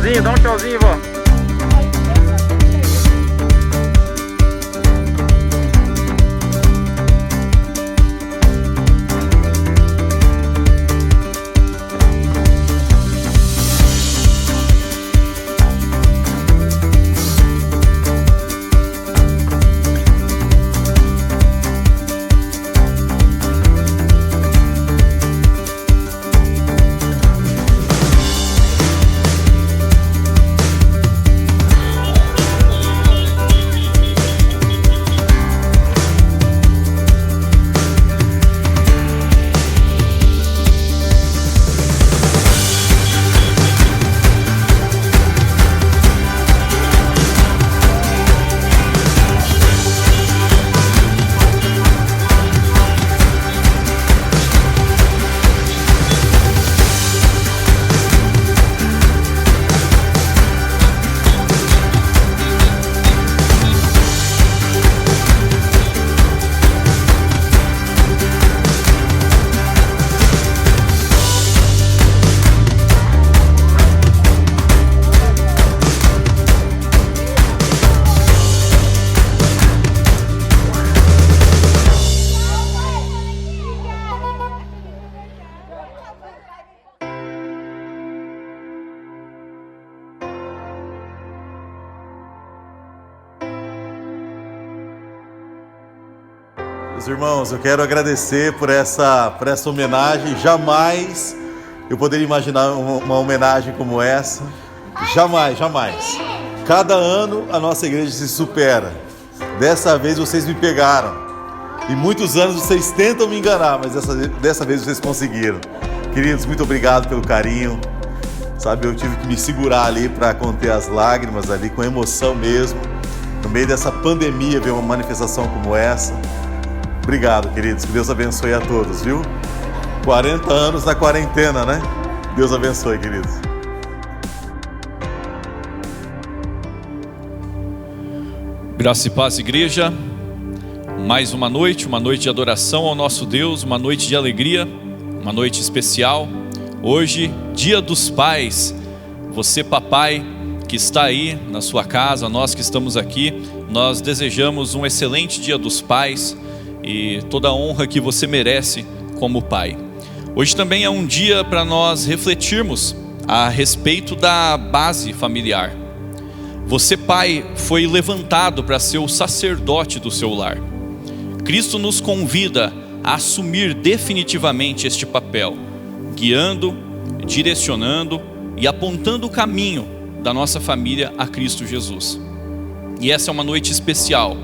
tchauzinho, dá um tchauzinho, vó. Meus irmãos, eu quero agradecer por essa homenagem. Jamais eu poderia imaginar uma homenagem como essa. Jamais, jamais. Cada ano a nossa igreja se supera. Dessa vez vocês me pegaram. E muitos anos vocês tentam me enganar, mas dessa vez vocês conseguiram. Queridos, muito obrigado pelo carinho. Sabe, eu tive que me segurar ali para conter as lágrimas ali, com emoção mesmo. No meio dessa pandemia, ver uma manifestação como essa. Obrigado, queridos. Que Deus abençoe a todos, viu? 40 anos na quarentena, né? Deus abençoe, queridos. Graça e paz, igreja. Mais uma noite de adoração ao nosso Deus, uma noite de alegria, uma noite especial. Hoje, Dia dos Pais. Você, papai, que está aí na sua casa, nós que estamos aqui, nós desejamos um excelente Dia dos Pais e toda a honra que você merece como pai. Hoje também é um dia para nós refletirmos a respeito da base familiar. Você, pai, foi levantado para ser o sacerdote do seu lar. Cristo nos convida a assumir definitivamente este papel, guiando, direcionando e apontando o caminho da nossa família a Cristo Jesus. E essa é uma noite especial,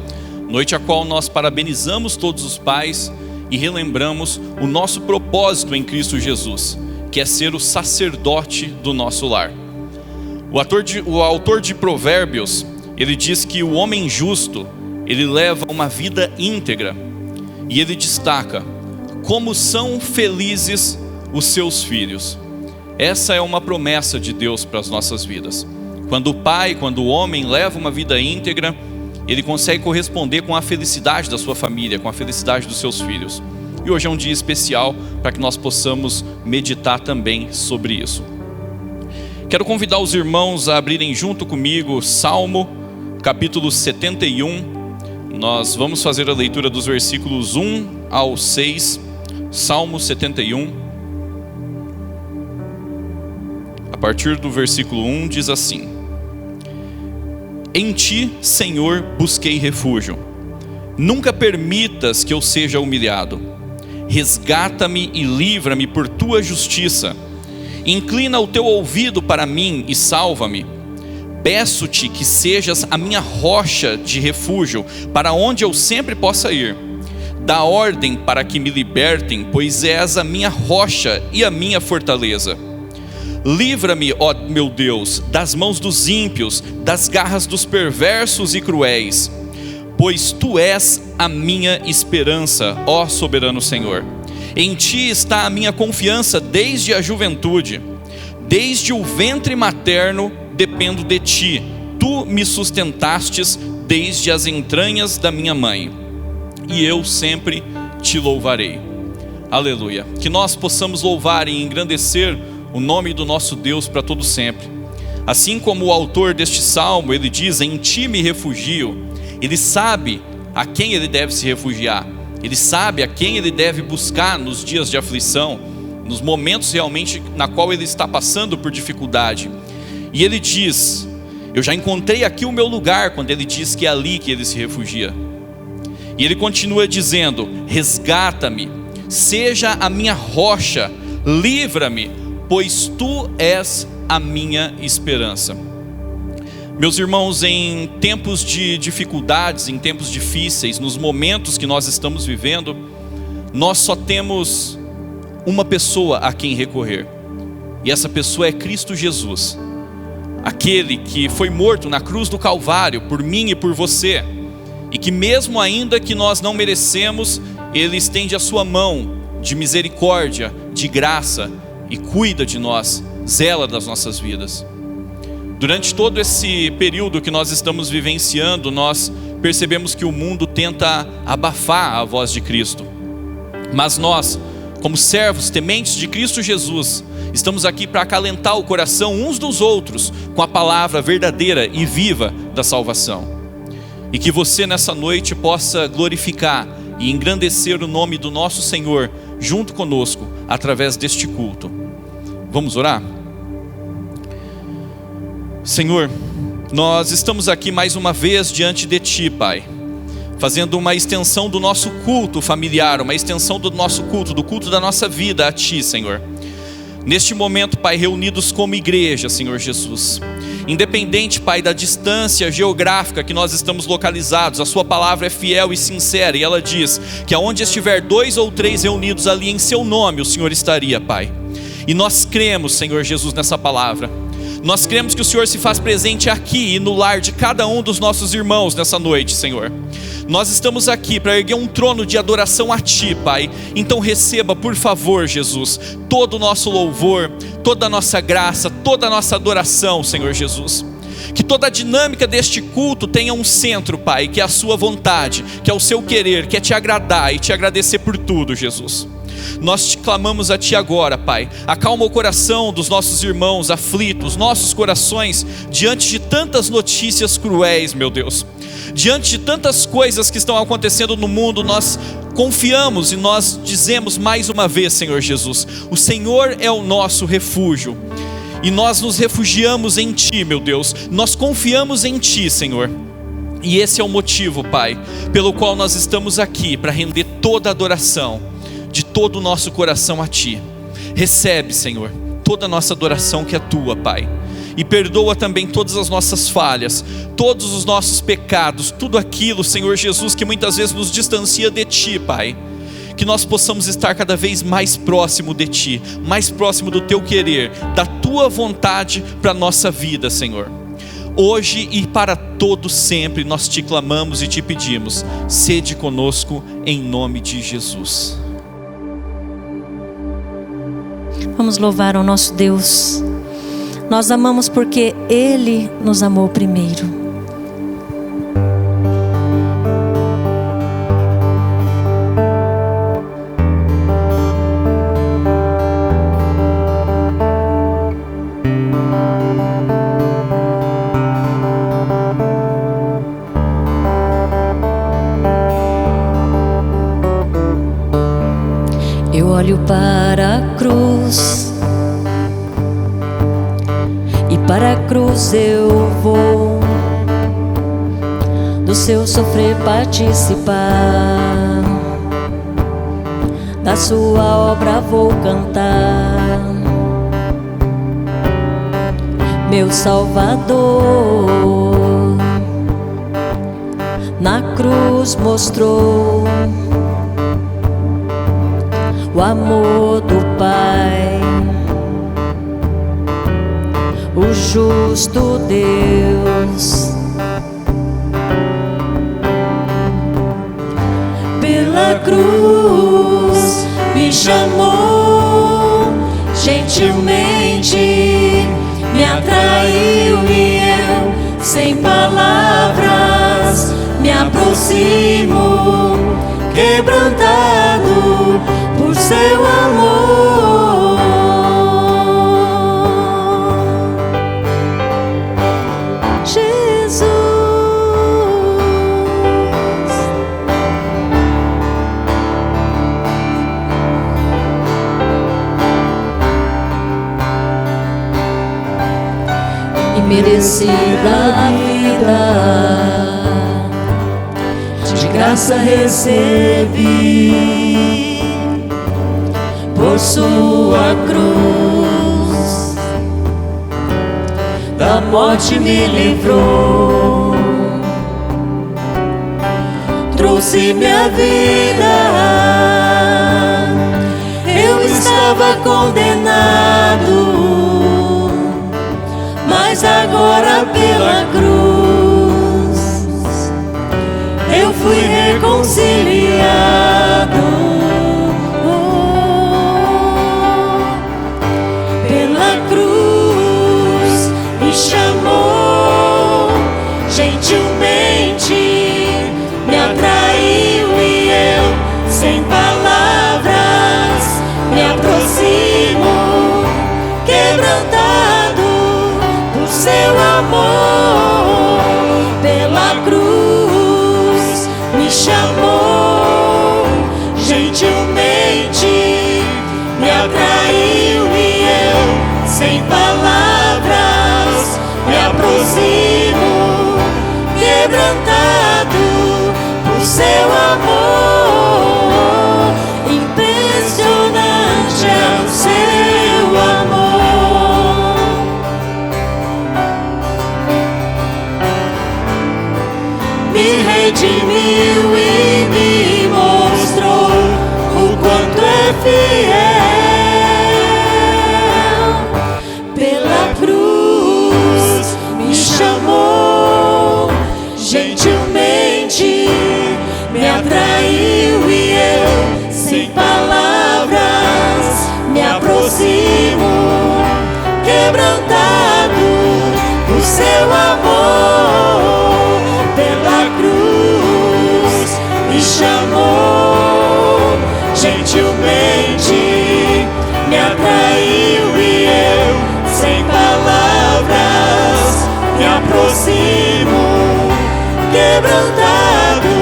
noite a qual nós parabenizamos todos os pais e relembramos o nosso propósito em Cristo Jesus, que é ser o sacerdote do nosso lar. O autor de Provérbios, ele diz que o homem justo, ele leva uma vida íntegra, e ele destaca como são felizes os seus filhos. Essa é uma promessa de Deus para as nossas vidas. Quando o pai, quando o homem leva uma vida íntegra, ele consegue corresponder com a felicidade da sua família, com a felicidade dos seus filhos. E hoje é um dia especial para que nós possamos meditar também sobre isso. Quero convidar os irmãos a abrirem junto comigo Salmo, capítulo 71. Nós vamos fazer a leitura dos versículos 1 ao 6, Salmo 71. A partir do versículo 1 diz assim: Em ti, Senhor, busquei refúgio. Nunca permitas que eu seja humilhado. Resgata-me e livra-me por tua justiça. Inclina o teu ouvido para mim e salva-me. Peço-te que sejas a minha rocha de refúgio, para onde eu sempre possa ir. Dá ordem para que me libertem, pois és a minha rocha e a minha fortaleza. Livra-me, ó meu Deus, das mãos dos ímpios, das garras dos perversos e cruéis, pois tu és a minha esperança, ó soberano Senhor. Em ti está a minha confiança desde a juventude. Desde o ventre materno dependo de ti. Tu me sustentastes desde as entranhas da minha mãe, e eu sempre te louvarei. Aleluia. Que nós possamos louvar e engrandecer o nome do nosso Deus para todo sempre. Assim como o autor deste salmo, ele diz: em ti me refugio. Ele sabe a quem ele deve se refugiar. Ele sabe a quem ele deve buscar nos dias de aflição, nos momentos realmente na qual ele está passando por dificuldade. E ele diz: eu já encontrei aqui o meu lugar, quando ele diz que é ali que ele se refugia. E ele continua dizendo: resgata-me, seja a minha rocha, livra-me, pois tu és a minha esperança. Meus irmãos, em tempos de dificuldades, em tempos difíceis, nos momentos que nós estamos vivendo, nós só temos uma pessoa a quem recorrer, e essa pessoa é Cristo Jesus, aquele que foi morto na cruz do Calvário por mim e por você, e que mesmo ainda que nós não merecemos, Ele estende a sua mão de misericórdia, de graça, e cuida de nós, zela das nossas vidas. Durante todo esse período que nós estamos vivenciando, nós percebemos que o mundo tenta abafar a voz de Cristo, mas nós, como servos tementes de Cristo Jesus, estamos aqui para acalentar o coração uns dos outros com a palavra verdadeira e viva da salvação. E que você nessa noite possa glorificar e engrandecer o nome do nosso Senhor junto conosco através deste culto. Vamos orar? Senhor, nós estamos aqui mais uma vez diante de Ti, Pai, fazendo uma extensão do nosso culto familiar, uma extensão do nosso culto, do culto da nossa vida a Ti, Senhor. Neste momento, Pai, reunidos como igreja, Senhor Jesus, independente, Pai, da distância geográfica que nós estamos localizados, a Sua palavra é fiel e sincera, e ela diz que aonde estiver 2 ou 3 reunidos ali em Seu nome, o Senhor estaria, Pai. E nós cremos, Senhor Jesus, nessa palavra. Nós cremos que o Senhor se faz presente aqui e no lar de cada um dos nossos irmãos nessa noite, Senhor. Nós estamos aqui para erguer um trono de adoração a Ti, Pai. Então receba, por favor, Jesus, todo o nosso louvor, toda a nossa graça, toda a nossa adoração, Senhor Jesus. Que toda a dinâmica deste culto tenha um centro, Pai, que é a Sua vontade, que é o Seu querer, que é Te agradar e Te agradecer por tudo, Jesus. Nós te clamamos a Ti agora, Pai. Acalma o coração dos nossos irmãos aflitos, nossos corações, diante de tantas notícias cruéis, meu Deus. Diante de tantas coisas que estão acontecendo no mundo, nós confiamos e nós dizemos mais uma vez, Senhor Jesus, o Senhor é o nosso refúgio. E nós nos refugiamos em Ti, meu Deus. Nós confiamos em Ti, Senhor. E esse é o motivo, Pai, pelo qual nós estamos aqui, para render toda a adoração de todo o nosso coração a Ti. Recebe, Senhor, toda a nossa adoração que é Tua, Pai. E perdoa também todas as nossas falhas, todos os nossos pecados, tudo aquilo, Senhor Jesus, que muitas vezes nos distancia de Ti, Pai. Que nós possamos estar cada vez mais próximo de Ti, mais próximo do Teu querer, da Tua vontade para a nossa vida, Senhor. Hoje e para todo sempre nós Te clamamos e Te pedimos, sede conosco em nome de Jesus. Vamos louvar o nosso Deus. Nós amamos porque Ele nos amou primeiro. Eu olho para a cruz, e para a cruz eu vou, do seu sofrer participar, da sua obra vou cantar. Meu Salvador na cruz mostrou o amor do Pai, o justo Deus. Pela cruz me chamou gentilmente, me atraiu e eu, sem palavras, me aproximo, quebrantado por seu amor. imerecida vida, de graça recebi, por sua cruz, da morte me livrou, trouxe minha vida. Eu estava condenado, mas agora pela cruz eu fui reconciliado. Pela cruz me chamou, gentilmente me atraiu e eu, sem palavras, me aproximo, quebrantado por seu amor. Pela cruz me chamou, gentilmente me atraiu e eu, sem palavras, me aproximo, quebrantado por seu amor. Impressionante é o seu amor. Me redimiu e me mostrou o quanto é fiel. Pela cruz me chamou, gentilmente me atraiu e eu, sem palavras, me aproximo, quebrantado por seu amor. Pela cruz me chamou, gentilmente me atraiu e eu, sem palavras, me aproximo, quebrantado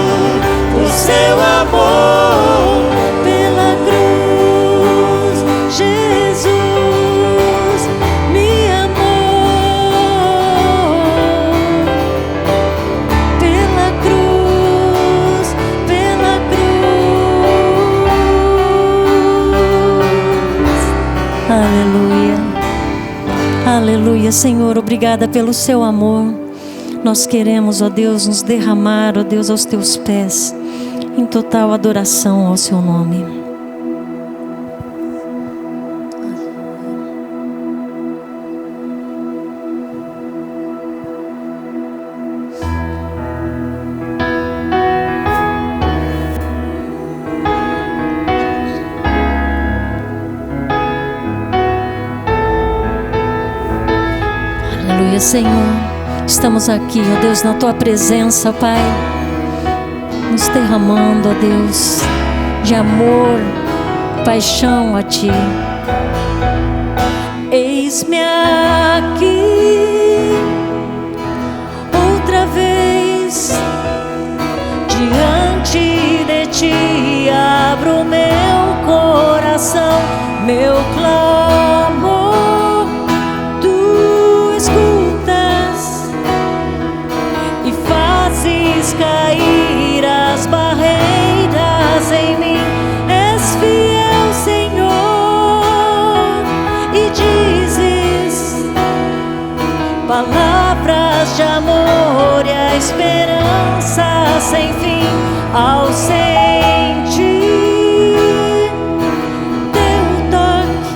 por seu amor. Pela cruz Jesus me amou. Pela cruz, pela cruz. Aleluia, aleluia. Senhor, obrigada pelo seu amor. Nós queremos, ó Deus, nos derramar, ó Deus, aos teus pés, em total adoração ao seu nome. Aleluia, Senhor. Estamos aqui, ó Deus, na tua presença, Pai, nos derramando, ó Deus, de amor, paixão a ti. Eis-me aqui, outra vez, diante de ti, abro meu coração, meu clamor, tu escutas e fazes cair as barreiras em mim. És fiel, Senhor, e dizes palavras de amor e a esperança sem fim. Ao sentir teu toque,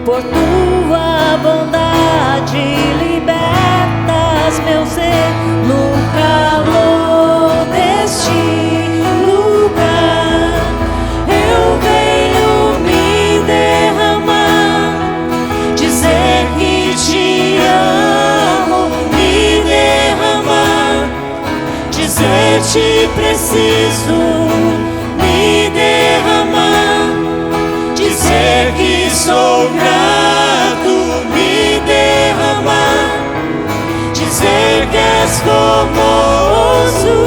por tua bondade libertas meu ser no calor deste lugar. Eu venho me derramar, dizer que te amo, me derramar, dizer te preciso, me derramar, dizer que sou grato, me derramar, dizer que és formoso.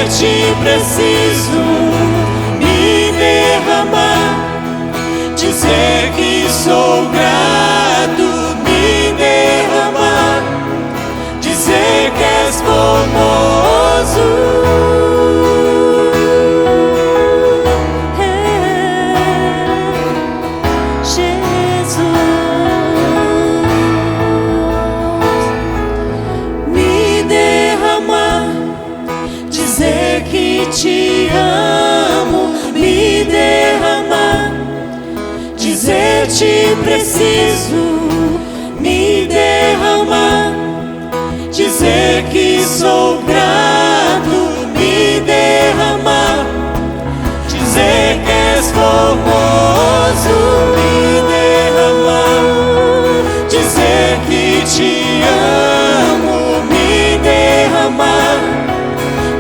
dizer-te preciso me derramar, dizer que sou grato, me derramar, dizer que és formoso. Te amo, me derramar, dizer-te preciso me derramar, dizer que sou grato, me derramar, dizer que és formoso, me derramar, dizer que te amo, me derramar,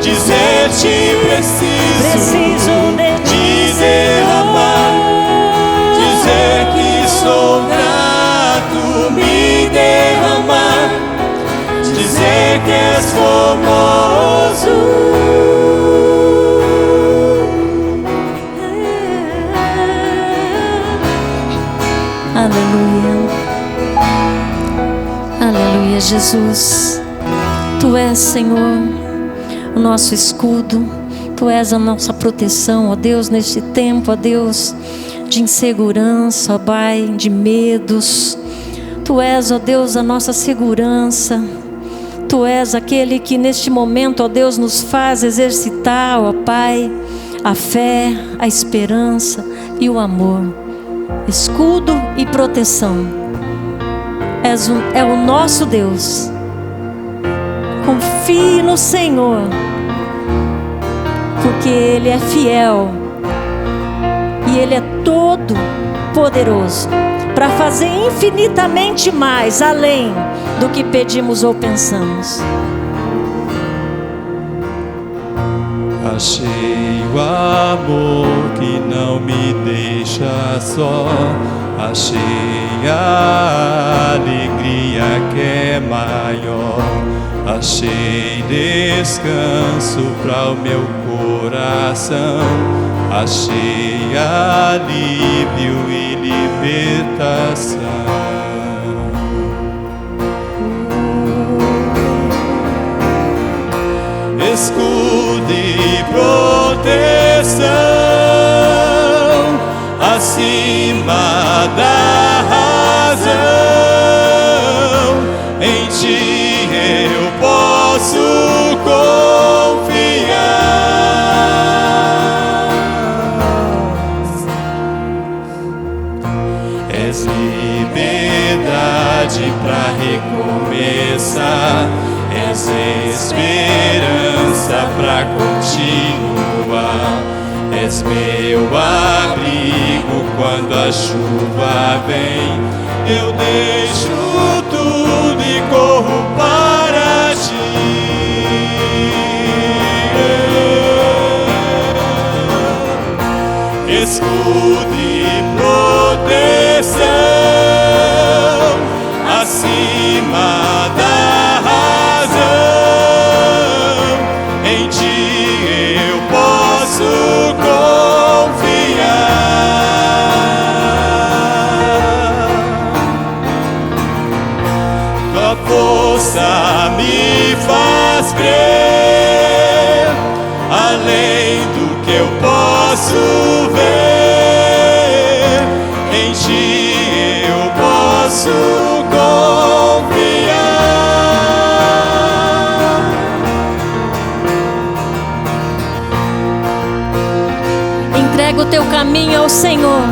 dizer-te preciso de derramar, dizer que sou grato, me derramar, dizer que és formoso. Aleluia, aleluia, Jesus, Tu és, Senhor, o nosso escudo, Tu és a nossa proteção, ó Deus, neste tempo, ó Deus, de insegurança, ó Pai, de medos. Tu és, ó Deus, a nossa segurança. Tu és aquele que neste momento, ó Deus, nos faz exercitar, ó Pai, a fé, a esperança e o amor. Escudo e proteção. É o nosso Deus. Confie no Senhor, porque Ele é fiel e Ele é todo poderoso para fazer infinitamente mais, além do que pedimos ou pensamos. Achei o amor que não me deixa só, achei a alegria que é maior, achei descanso para o meu coração, achei alívio e libertação. Escudo e proteção acima da razão, em Ti eu posso confiar. És liberdade pra recomeçar, és esperança pra continuar, és meu abrigo quando a chuva vem. Eu deixo tudo e corro para Ti. Escudo e proteção acima da razão, em Ti eu posso confiar. Tua força me faz crer, além do que eu posso ver, em Ti eu posso confiar. Entrega o teu caminho ao Senhor,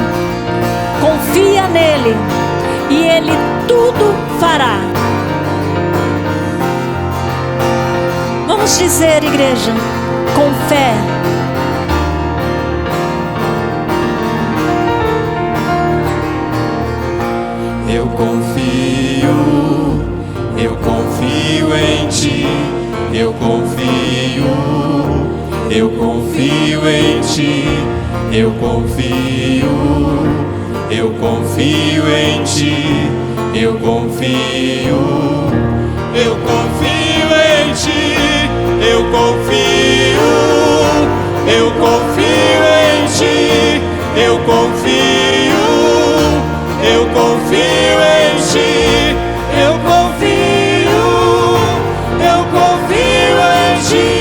confia nele e Ele tudo fará. Vamos dizer, igreja, com fé: eu confio em Ti, eu confio em Ti, eu confio em Ti, eu confio em Ti, eu confio. eu confio em ti, eu confio em ti, eu confio em ti,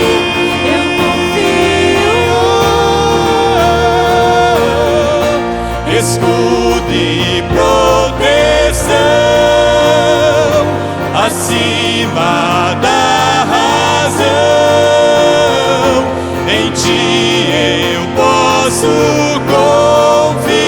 escudo e proteção acima da razão, em ti eu posso confiar.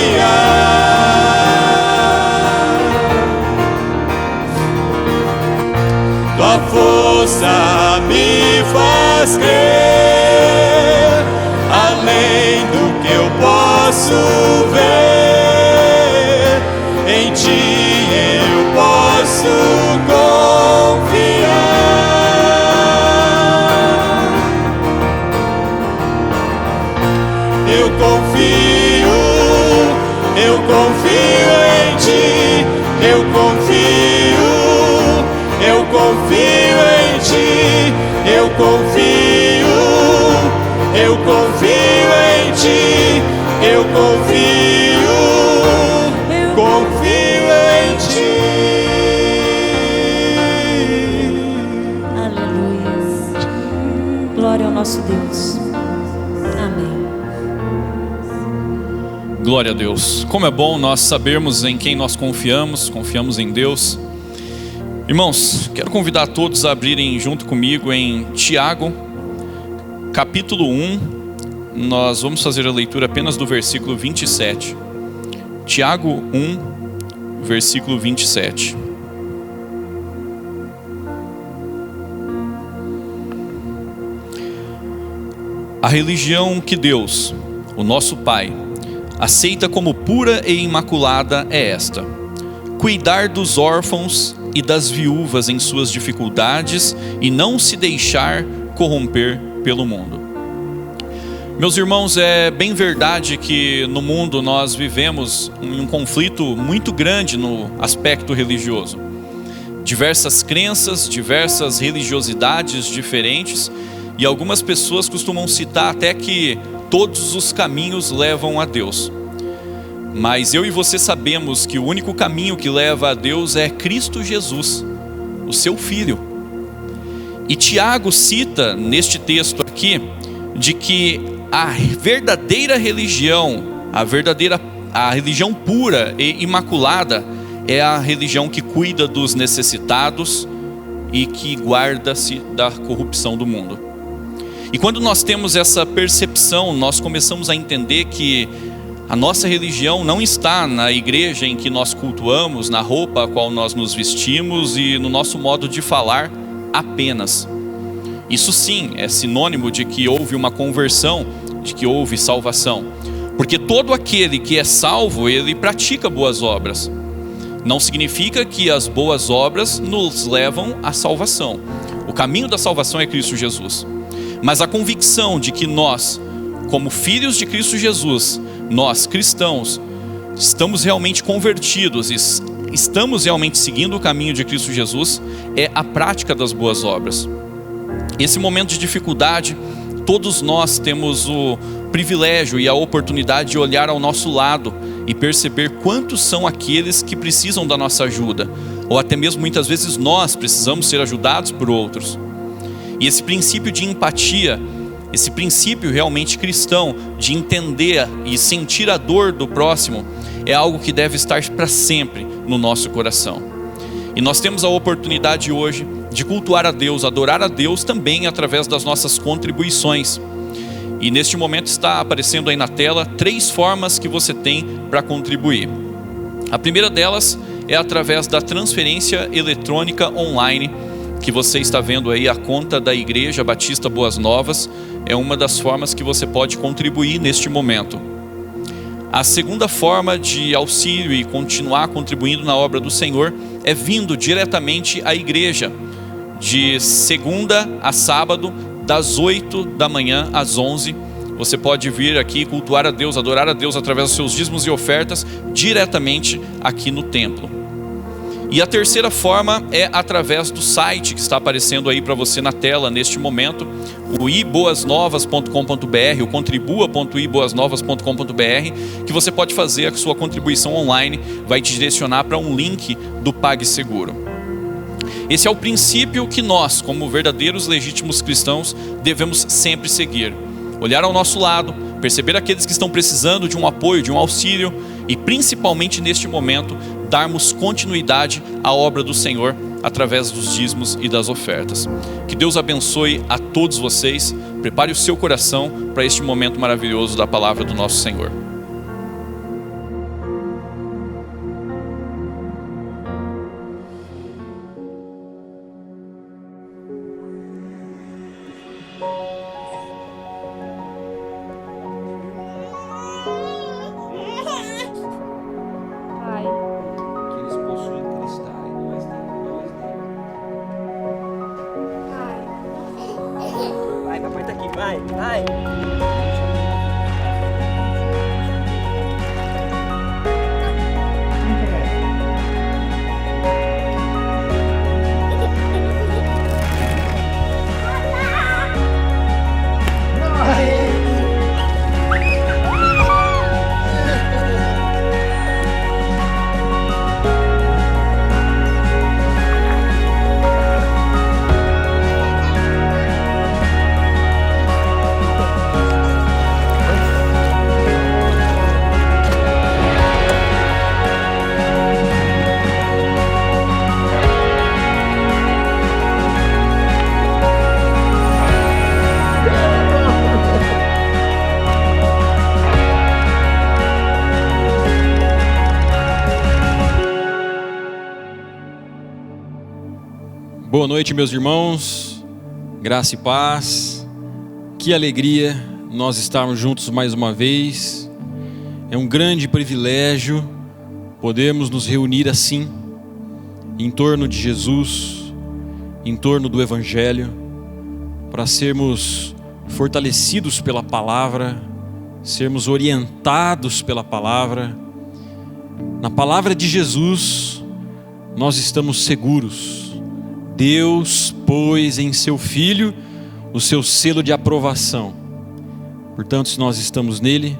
Tua força me faz crer, além do que eu posso ver, em ti eu posso confiar. Eu confio em ti, eu confio em ti, eu confio em ti, eu confio em ti. Aleluia. Glória ao nosso Deus. Amém. Glória a Deus. Como é bom nós sabermos em quem nós confiamos em Deus. Irmãos, quero convidar todos a abrirem junto comigo em Tiago, capítulo 1. Nós vamos fazer a leitura apenas do versículo 27. Tiago 1, versículo 27. A religião que Deus, o nosso Pai, aceita como pura e imaculada é esta: cuidar dos órfãos e das viúvas em suas dificuldades e não se deixar corromper pelo mundo. Meus irmãos, é bem verdade que no mundo nós vivemos um conflito muito grande no aspecto religioso. Diversas crenças, diversas religiosidades diferentes, e algumas pessoas costumam citar até que todos os caminhos levam a Deus. Mas eu e você sabemos que o único caminho que leva a Deus é Cristo Jesus, o seu Filho. E Tiago cita neste texto aqui de que a verdadeira religião, a religião pura e imaculada é a religião que cuida dos necessitados e que guarda-se da corrupção do mundo. E quando nós temos essa percepção, nós começamos a entender que a nossa religião não está na igreja em que nós cultuamos, na roupa a qual nós nos vestimos e no nosso modo de falar apenas. Isso sim é sinônimo de que houve uma conversão, de que houve salvação. Porque todo aquele que é salvo, ele pratica boas obras. Não significa que as boas obras nos levam à salvação. O caminho da salvação é Cristo Jesus. Mas a convicção de que nós, como filhos de Cristo Jesus, nós cristãos, estamos realmente convertidos, estamos realmente seguindo o caminho de Cristo Jesus, é a prática das boas obras. Esse momento de dificuldade, todos nós temos o privilégio e a oportunidade de olhar ao nosso lado e perceber quantos são aqueles que precisam da nossa ajuda, ou até mesmo muitas vezes nós precisamos ser ajudados por outros. E esse princípio de empatia, esse princípio realmente cristão de entender e sentir a dor do próximo, é algo que deve estar para sempre no nosso coração. E nós temos a oportunidade hoje de cultuar a Deus, adorar a Deus também através das nossas contribuições. E neste momento está aparecendo aí na tela 3 formas que você tem para contribuir. A primeira delas é através da transferência eletrônica online, que você está vendo aí a conta da Igreja Batista Boas Novas. É uma das formas que você pode contribuir neste momento. A segunda forma de auxílio e continuar contribuindo na obra do Senhor é vindo diretamente à igreja, de segunda a sábado, das 8 da manhã às 11. Você pode vir aqui cultuar a Deus, adorar a Deus através dos seus dízimos e ofertas diretamente aqui no templo. E a terceira forma é através do site que está aparecendo aí para você na tela neste momento, o iboasnovas.com.br, o contribua.iboasnovas.com.br, que você pode fazer a sua contribuição online, vai te direcionar para um link do PagSeguro. Esse é o princípio que nós, como verdadeiros legítimos cristãos, devemos sempre seguir. Olhar ao nosso lado, perceber aqueles que estão precisando de um apoio, de um auxílio, e principalmente neste momento, darmos continuidade à obra do Senhor através dos dízimos e das ofertas. Que Deus abençoe a todos vocês. Prepare o seu coração para este momento maravilhoso da palavra do nosso Senhor. Vai, papai tá aqui, vai. Boa noite, meus irmãos, graça e paz, que alegria nós estarmos juntos mais uma vez. É um grande privilégio podermos nos reunir assim, em torno de Jesus, em torno do Evangelho, para sermos fortalecidos pela palavra, sermos orientados pela palavra. Na palavra de Jesus nós estamos seguros. Deus pôs em seu Filho o seu selo de aprovação. Portanto, se nós estamos nele,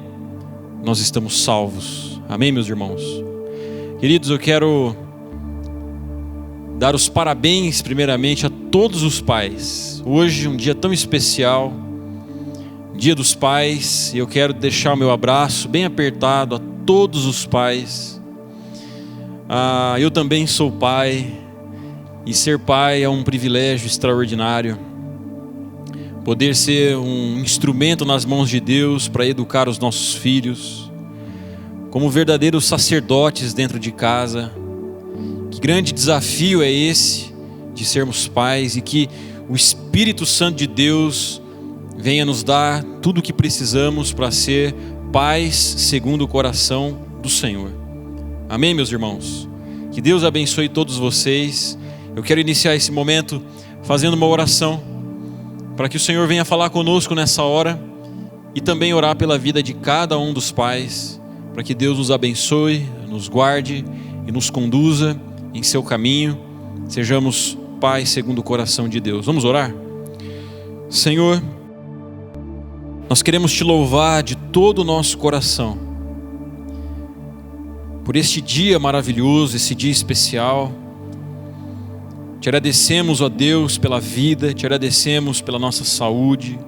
nós estamos salvos. Amém, meus irmãos? Queridos, eu quero dar os parabéns primeiramente a todos os pais. Hoje, um dia tão especial, Dia dos Pais, e eu quero deixar o meu abraço bem apertado a todos os pais. Eu também sou pai. E ser pai é um privilégio extraordinário. Poder ser um instrumento nas mãos de Deus para educar os nossos filhos, como verdadeiros sacerdotes dentro de casa. Que grande desafio é esse de sermos pais, e que o Espírito Santo de Deus venha nos dar tudo o que precisamos para ser pais segundo o coração do Senhor. Amém, meus irmãos? Que Deus abençoe todos vocês. Eu quero iniciar esse momento fazendo uma oração, para que o Senhor venha falar conosco nessa hora, e também orar pela vida de cada um dos pais, para que Deus nos abençoe, nos guarde e nos conduza em seu caminho. Sejamos pais segundo o coração de Deus. Vamos orar? Senhor, nós queremos te louvar de todo o nosso coração por este dia maravilhoso, esse dia especial. Te agradecemos, ó Deus, pela vida, te agradecemos pela nossa saúde,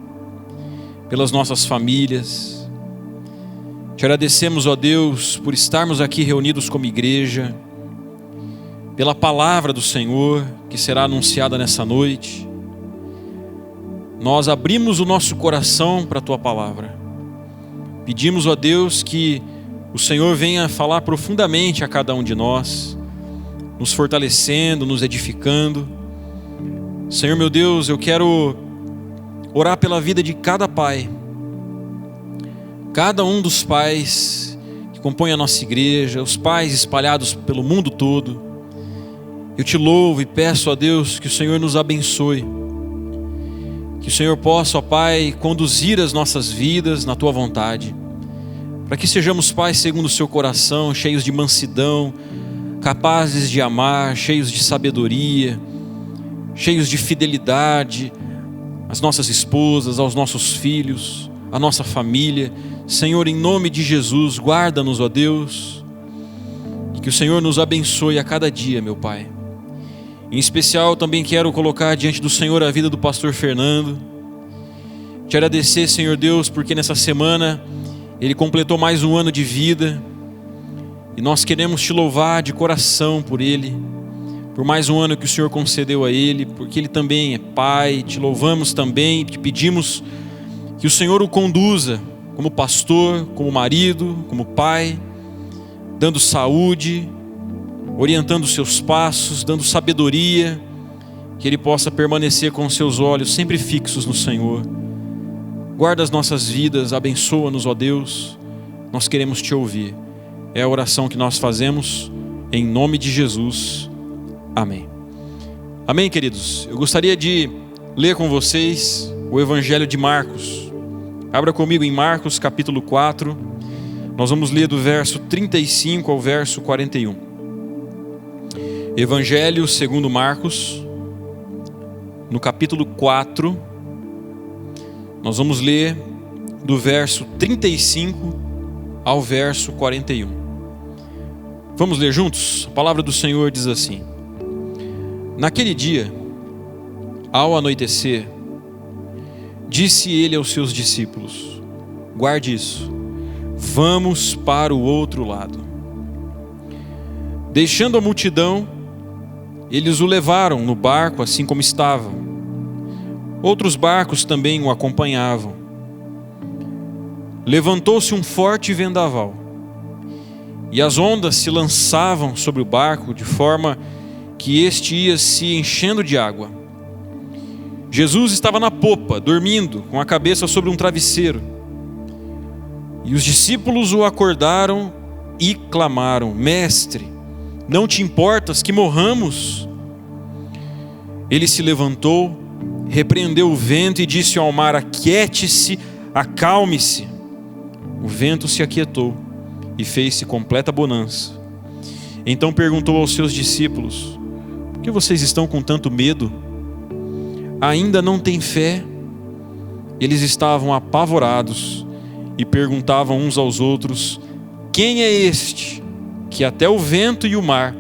pelas nossas famílias. Te agradecemos, ó Deus, por estarmos aqui reunidos como igreja, pela palavra do Senhor que será anunciada nessa noite. Nós abrimos o nosso coração para a tua palavra. Pedimos, ó Deus, que o Senhor venha falar profundamente a cada um de nós, nos fortalecendo, nos edificando. Senhor meu Deus, eu quero orar pela vida de cada pai, cada um dos pais que compõem a nossa igreja, os pais espalhados pelo mundo todo. Eu te louvo e peço a Deus que o Senhor nos abençoe, que o Senhor possa, ó Pai, conduzir as nossas vidas na tua vontade, para que sejamos pais segundo o seu coração, cheios de mansidão, capazes de amar, cheios de sabedoria, cheios de fidelidade às nossas esposas, aos nossos filhos, à nossa família. Senhor, em nome de Jesus, guarda-nos, ó Deus, e que o Senhor nos abençoe a cada dia, meu Pai. Em especial, também quero colocar diante do Senhor a vida do pastor Fernando. Te agradecer, Senhor Deus, porque nessa semana ele completou mais um ano de vida, e nós queremos te louvar de coração por ele, por mais um ano que o Senhor concedeu a ele, porque ele também é pai. Te louvamos também, te pedimos que o Senhor o conduza como pastor, como marido, como pai, dando saúde, orientando os seus passos, dando sabedoria, que ele possa permanecer com os seus olhos sempre fixos no Senhor. Guarda as nossas vidas, abençoa-nos, ó Deus, nós queremos te ouvir. É a oração que nós fazemos em nome de Jesus. Amém. Amém, queridos. Eu gostaria de ler com vocês o Evangelho de Marcos. Abra comigo em Marcos capítulo 4. Nós vamos ler do verso 35 ao verso 41. Evangelho segundo Marcos, no capítulo 4, nós vamos ler do verso 35 ao verso 41. Vamos ler juntos? A palavra do Senhor diz assim: Naquele dia, ao anoitecer, disse ele aos seus discípulos: guarde isso, vamos para o outro lado. Deixando a multidão, eles o levaram no barco assim como estava. Outros barcos também o acompanhavam. Levantou-se um forte vendaval, e as ondas se lançavam sobre o barco, de forma que este ia se enchendo de água. Jesus estava na popa, dormindo, com a cabeça sobre um travesseiro. E os discípulos o acordaram e clamaram: Mestre, não te importas que morramos? Ele se levantou, repreendeu o vento e disse ao mar: aquiete-se, acalme-se. O vento se aquietou e fez-se completa bonança. Então perguntou aos seus discípulos: por que vocês estão com tanto medo? Ainda não têm fé? Eles estavam apavorados e perguntavam uns aos outros: quem é este que até o vento e o mar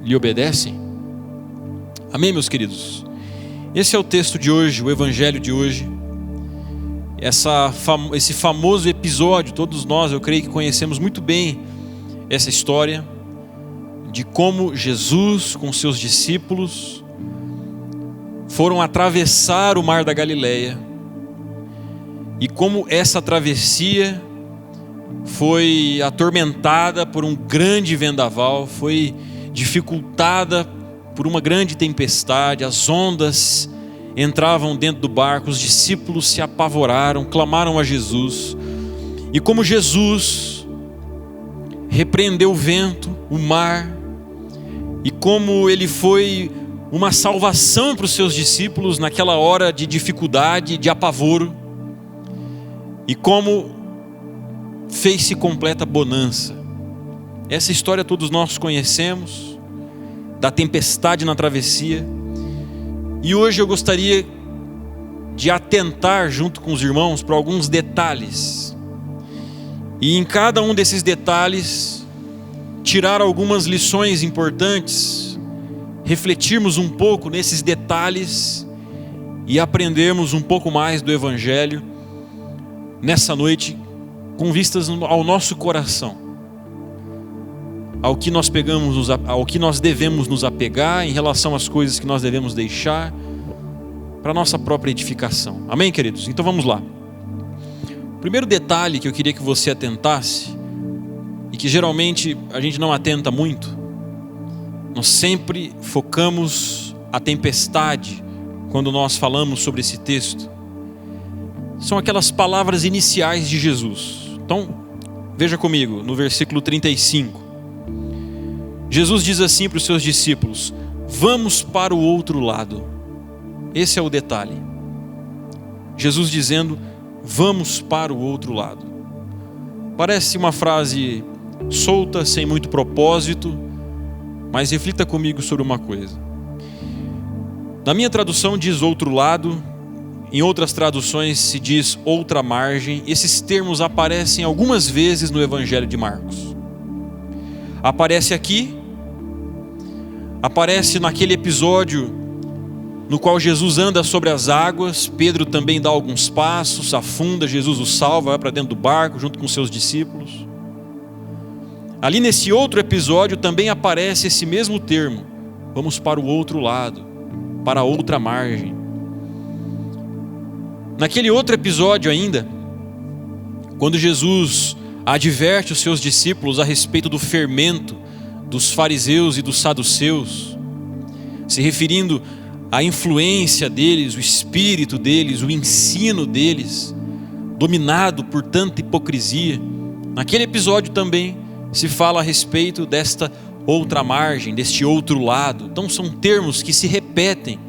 lhe obedecem? Amém, meus queridos? Esse é o texto de hoje, o evangelho de hoje. Esse famoso episódio, todos nós, eu creio que conhecemos muito bem essa história de como Jesus com seus discípulos foram atravessar o mar da Galileia, e como essa travessia foi atormentada por um grande vendaval, foi dificultada por uma grande tempestade. As ondas entravam dentro do barco, os discípulos se apavoraram, clamaram a Jesus, e como Jesus repreendeu o vento, o mar, e como ele foi uma salvação para os seus discípulos naquela hora de dificuldade, de apavoro, e como fez-se completa bonança. Essa história todos nós conhecemos, da tempestade na travessia. E hoje eu gostaria de atentar junto com os irmãos para alguns detalhes, e em cada um desses detalhes tirar algumas lições importantes, refletirmos um pouco nesses detalhes e aprendermos um pouco mais do Evangelho nessa noite, com vistas ao nosso coração, ao que nós ao que nós devemos nos apegar em relação às coisas que nós devemos deixar para a nossa própria edificação. Amém, queridos? Então vamos lá. O primeiro detalhe que eu queria que você atentasse, e que geralmente a gente não atenta muito, nós sempre focamos a tempestade quando nós falamos sobre esse texto, são aquelas palavras iniciais de Jesus. Então, veja comigo, no versículo 35, Jesus diz assim para os seus discípulos: vamos para o outro lado. Esse é o detalhe. Jesus dizendo: vamos para o outro lado. Parece uma frase solta, sem muito propósito, mas reflita comigo sobre uma coisa. Na minha tradução diz outro lado, em outras traduções se diz outra margem. Esses termos aparecem algumas vezes no Evangelho de Marcos. Aparece aqui, aparece naquele episódio no qual Jesus anda sobre as águas. Pedro também dá alguns passos, afunda, Jesus o salva, vai para dentro do barco junto com seus discípulos. Ali nesse outro episódio também aparece esse mesmo termo: vamos para o outro lado, para a outra margem. Naquele outro episódio ainda, quando Jesus adverte os seus discípulos a respeito do fermento dos fariseus e dos saduceus, se referindo à influência deles, o espírito deles, o ensino deles, dominado por tanta hipocrisia, naquele episódio também se fala a respeito desta outra margem, deste outro lado. Então são termos que se repetem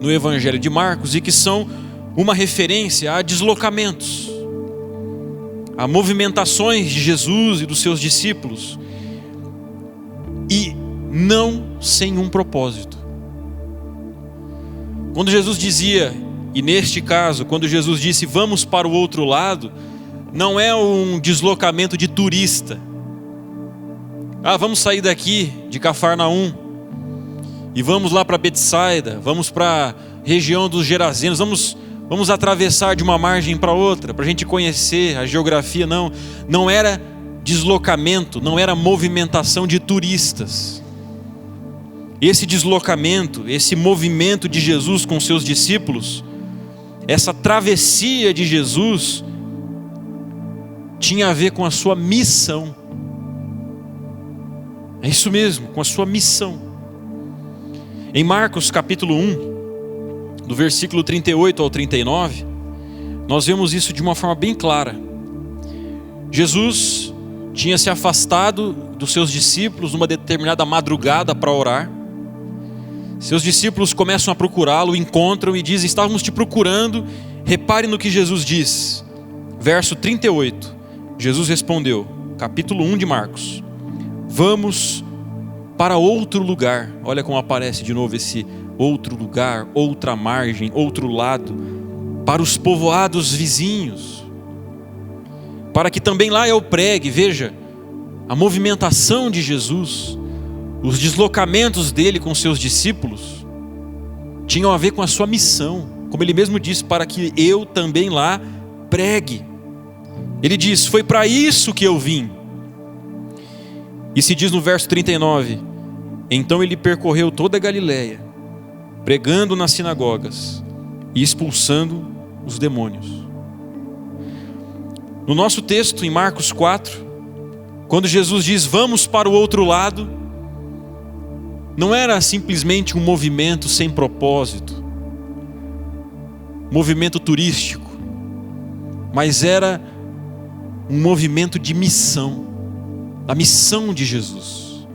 no Evangelho de Marcos e que são uma referência a deslocamentos, a movimentações de Jesus e dos seus discípulos, e não sem um propósito. Quando Jesus dizia, e neste caso, quando Jesus disse vamos para o outro lado, não é um deslocamento de turista. Vamos sair daqui de Cafarnaum e vamos lá para Betsaida, vamos para a região dos Gerazenos, vamos atravessar de uma margem para outra, para a gente conhecer a geografia. Não era deslocamento, não era movimentação de turistas. Esse deslocamento, esse movimento de Jesus com seus discípulos, essa travessia de Jesus, tinha a ver com a sua missão. É isso mesmo, com a sua missão. Em Marcos capítulo 1, do versículo 38 ao 39, nós vemos isso de uma forma bem clara. Jesus tinha se afastado dos seus discípulos numa determinada madrugada para orar. Seus discípulos começam a procurá-lo, o encontram e dizem: estávamos te procurando. Repare no que Jesus diz, verso 38. Jesus respondeu, capítulo 1 de Marcos: vamos para outro lugar. Olha como aparece de novo esse outro lugar, outra margem, outro lado, para os povoados vizinhos, para que também lá eu pregue. Veja, a movimentação de Jesus, os deslocamentos dele com seus discípulos, tinham a ver com a sua missão, como ele mesmo disse, para que eu também lá pregue. Ele diz: foi para isso que eu vim. E se diz no verso 39, então ele percorreu toda a Galileia, pregando nas sinagogas e expulsando os demônios. No nosso texto, em Marcos 4, quando Jesus diz vamos para o outro lado, não era simplesmente um movimento sem propósito, movimento turístico, mas era um movimento de missão, a missão de Jesus.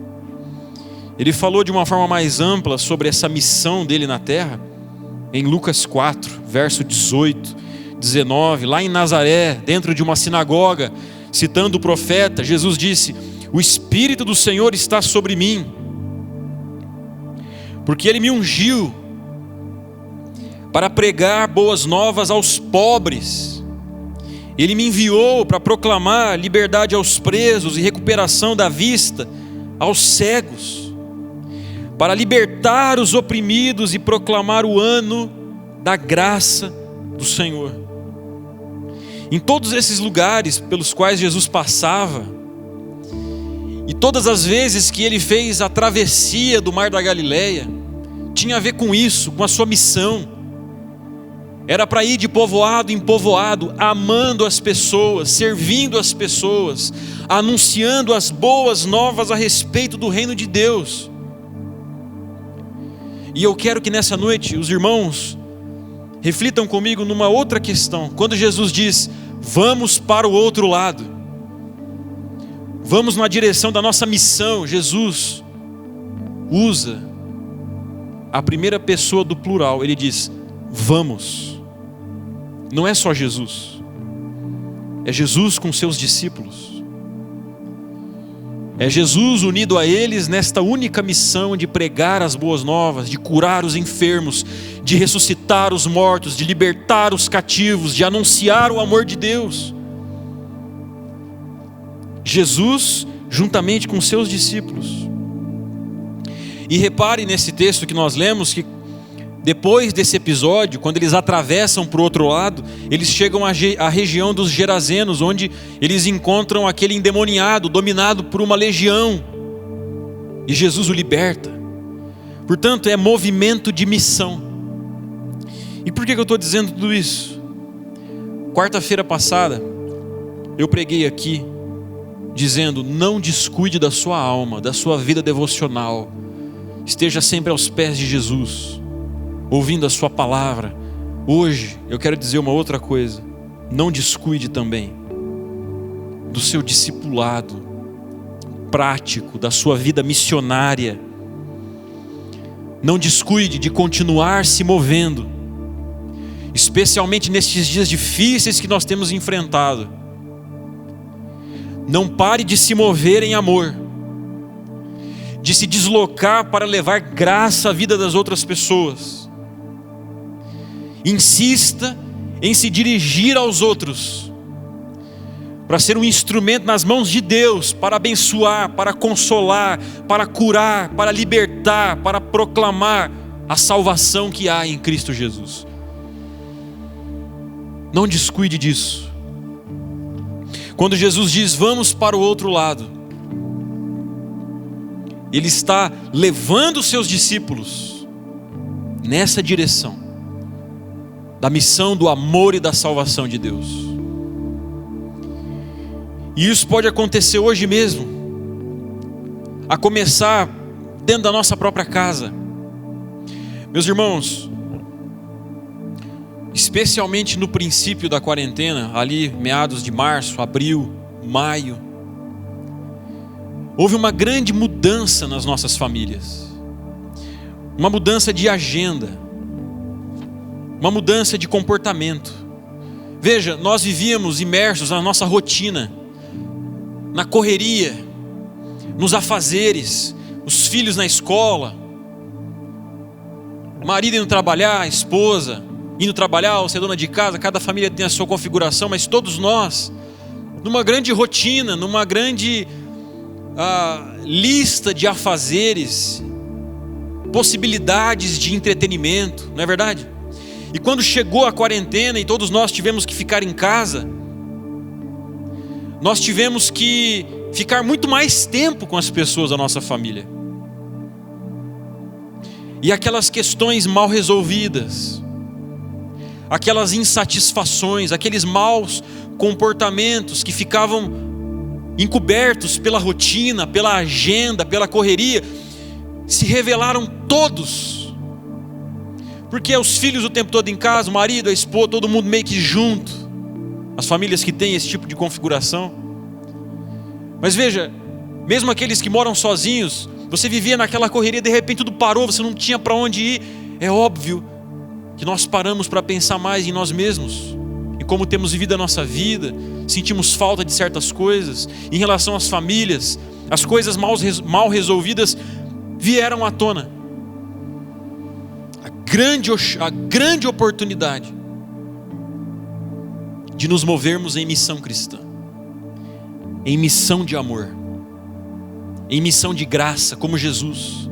Ele falou de uma forma mais ampla sobre essa missão dele na terra, em Lucas 4, verso 18, 19, lá em Nazaré, dentro de uma sinagoga, citando o profeta, Jesus disse: o Espírito do Senhor está sobre mim, porque Ele me ungiu para pregar boas novas aos pobres. Ele me enviou para proclamar liberdade aos presos e recuperação da vista aos cegos, para libertar os oprimidos e proclamar o ano da graça do Senhor. Em todos esses lugares pelos quais Jesus passava, e todas as vezes que ele fez a travessia do Mar da Galileia, tinha a ver com isso, com a sua missão. Era para ir de povoado em povoado, amando as pessoas, servindo as pessoas, anunciando as boas novas a respeito do reino de Deus. E eu quero que nessa noite os irmãos reflitam comigo numa outra questão. Quando Jesus diz, vamos para o outro lado, vamos na direção da nossa missão, Jesus usa a primeira pessoa do plural. Ele diz, vamos. Não é só Jesus, é Jesus com seus discípulos. É Jesus unido a eles nesta única missão de pregar as boas novas, de curar os enfermos, de ressuscitar os mortos, de libertar os cativos, de anunciar o amor de Deus. Jesus, juntamente com seus discípulos. E repare nesse texto que nós lemos que depois desse episódio, quando eles atravessam para o outro lado, eles chegam à região dos Gerazenos, onde eles encontram aquele endemoniado, dominado por uma legião. E Jesus o liberta. Portanto, é movimento de missão. E por que eu estou dizendo tudo isso? Quarta-feira passada, eu preguei aqui, dizendo: não descuide da sua alma, da sua vida devocional. Esteja sempre aos pés de Jesus, ouvindo a sua palavra. Hoje eu quero dizer uma outra coisa: não descuide também do seu discipulado prático, da sua vida missionária. Não descuide de continuar se movendo, especialmente nestes dias difíceis que nós temos enfrentado. Não pare de se mover em amor, de se deslocar para levar graça à vida das outras pessoas. Insista em se dirigir aos outros, para ser um instrumento nas mãos de Deus, para abençoar, para consolar, para curar, para libertar, para proclamar a salvação que há em Cristo Jesus. Não descuide disso. Quando Jesus diz: vamos para o outro lado, Ele está levando os seus discípulos nessa direção da missão do amor e da salvação de Deus. E isso pode acontecer hoje mesmo, a começar dentro da nossa própria casa. Meus irmãos, especialmente no princípio da quarentena, ali meados de março, abril, maio, houve uma grande mudança nas nossas famílias, uma mudança de agenda, uma mudança de comportamento. Veja, nós vivíamos imersos na nossa rotina, na correria, nos afazeres, os filhos na escola, o marido indo trabalhar, a esposa indo trabalhar, ou ser dona de casa. Cada família tem a sua configuração, mas todos nós, numa grande rotina, numa grande lista de afazeres, possibilidades de entretenimento, não é verdade? E quando chegou a quarentena e todos nós tivemos que ficar em casa, nós tivemos que ficar muito mais tempo com as pessoas da nossa família. E aquelas questões mal resolvidas, aquelas insatisfações, aqueles maus comportamentos que ficavam encobertos pela rotina, pela agenda, pela correria, se revelaram todos. Porque os filhos o tempo todo em casa, o marido, a esposa, todo mundo meio que junto. As famílias que têm esse tipo de configuração. Mas veja, mesmo aqueles que moram sozinhos, você vivia naquela correria, de repente tudo parou, você não tinha para onde ir. É óbvio que nós paramos para pensar mais em nós mesmos, em como temos vivido a nossa vida, sentimos falta de certas coisas. Em relação às famílias, as coisas mal resolvidas vieram à tona. A grande oportunidade de nos movermos em missão cristã, em missão de amor, em missão de graça, como Jesus.